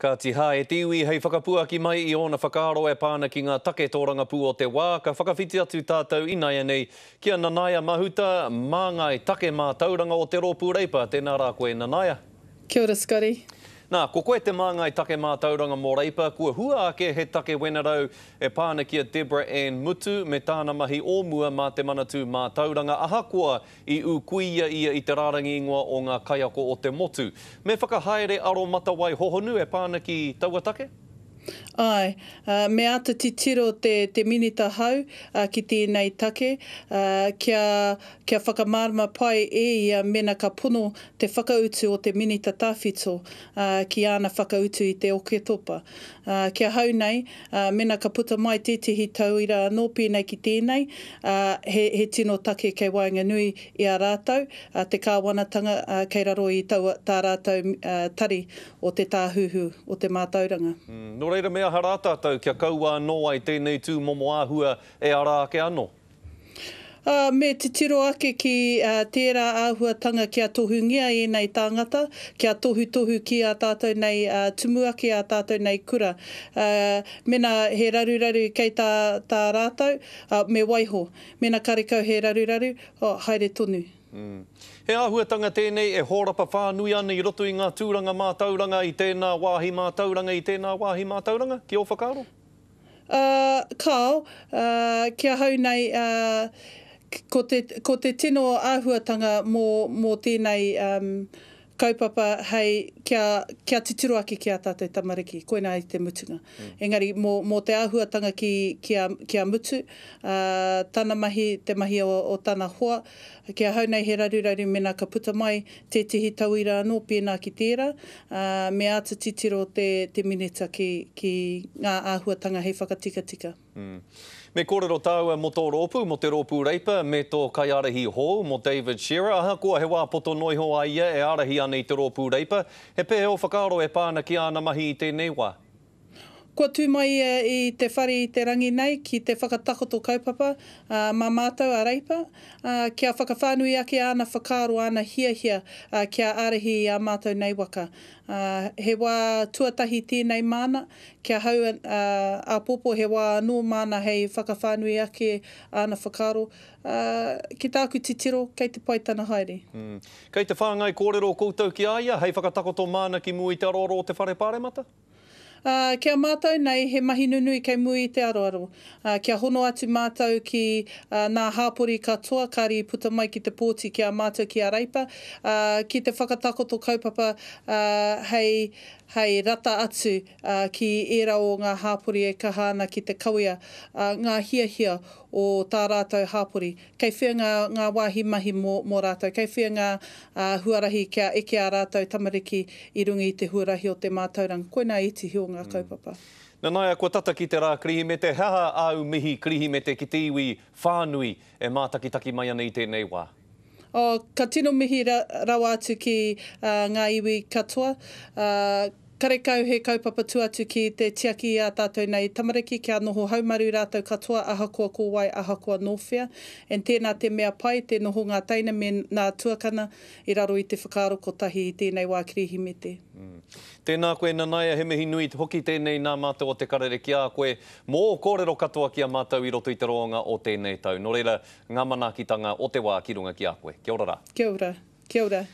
Ka tiha e tiwi hei whakapuaki mai I ona whakaaro e pāna ki ngā take tōranga pū o te wā. Ka whakawhiti atu tātou inaia nei kia Nanaia Mahuta, māngai take mā tauranga o te rōpū reipa. Tēnā rā koe Nanaia. Kia ora, Scotty. Nā, ko koe te māngai take mā tauranga mō reipa, kua hua ake he take wenarau e pāna kia Deborah Ann Mutu me tāna mahi ōmua mā te manatū mā tauranga ahakoa I ukuia ia I te rārangi ingoa o ngā kaiako o te motu. Me whakahaere aro matawai hohonu e pāna ki taua take? Ai, me ata titiro te minita hau ki tēnei take, kia whakamārama pai ia mena ka puno te whakautu o te minita tāwhito ki ana whakautu I te oketopa. Kia hau nei, mena ka puta mai tētihi tauira anō pēnei ki tēnei, he tino take kei Wainganui I a rātou, te kāwanatanga kei raro I tā rātou tari o te tāhuhu o te mātauranga. No reira mea hara tātou kia kaua anō ai tēnei tū momo āhua e ara ake anō? Me te tiro ake ki tērā āhuatanga kia tohungia I nei tāngata, kia tohu ki a tātou nei tumuaki a tātou nei kura. Mena he raruraru kei tā rātou, me waiho. Mena karekau he raruraru, haere tonu. He āhuatanga tēnei e hōrapa whānui ana I roto I ngā tūranga mātauranga I tēnā wāhi mātauranga I tēnā wāhi mātauranga? Ki o whakaaro? Kao, kia hau nei, ko te tino āhuatanga mō tēnei kaupapa hei kia titiro ake ki a tātou tamariki, koina I te mutunga. Engari, mō te āhuatanga kia mutu, tāna mahi, te mahi o tāna hoa, kia hau nei he raruraru mena ka puta mai tētihi tauira anō pēnā ki tērā, me ata titiro te minita ki ngā āhuatanga hei whakatika. Me kōrero tāua mo tō rōpū, mo te rōpū reipa, me tō kaiarahi hou, mo David Shearer. Aha, kua he wā poto noiho a ia e arahi ana I te rōpū reipa. He pēhe o whakaaro e pāna ki ana mahi I tēnei wā? Kua tū mai I te whare I te rangi nei, ki te whakatakoto kaupapa, mā mātou a reipa, kia whakawhānui ake ana whakaaro ana hia, kia arahi a mātou nei waka. He wā tuatahi tēnei mana, kia hau a popo he wā anō mana hei whakawhānui ake ana whakaaro, ki tāku titiro, kei te paitana haere. Kei te whāngai kōrero koutou ki aia, hei whakatakoto mana ki mui te aroro o te whare pāremata? Kia mātou nei he mahi nunui kei mui I te aroaro. Kia hono atu mātou ki ngā hāpori katoa, kāri puta mai ki te pōti kia mātou ki a reipa. Ki te whakatakoto kaupapa hei rata atu ki era o ngā hāpori e kahana ki te kawea, ngā hia o tā rātou hāpori. Kei whia ngā wāhi mahi mō rātou. Kei whia ngā huarahi kia eke a rātou tamariki I rungi I te huarahi o te mātauranga. Koina iti hio ngā kaupapa. Nanaia, kua tata ki te rā krihimete, haha au mihi krihimete ki te iwi whānui e mātakitaki mai ana I tēnei wā? Ka tino mihi rawa atu ki ngā iwi katoa. Karekau he kaupapa tuatu ki te tiaki a tātou nei tamariki kia noho haumaru rātou katoa ahakoa kōwai ahakoa nōwhia. En tēnā te mea pai, te noho ngā teina me ngā tuakana I raro I te whakaaro kotahi I tēnei wā krihimete. Tēnā koe Nanaia, he mihi nui hoki tēnei nā mātou o te karere a koe mō kōrero katoa ki a mātou I roto I te roanga o tēnei tau. Nō reira, ngā manaakitanga o te wā ki runga ki a koe. Kia ora rā. Kia ora.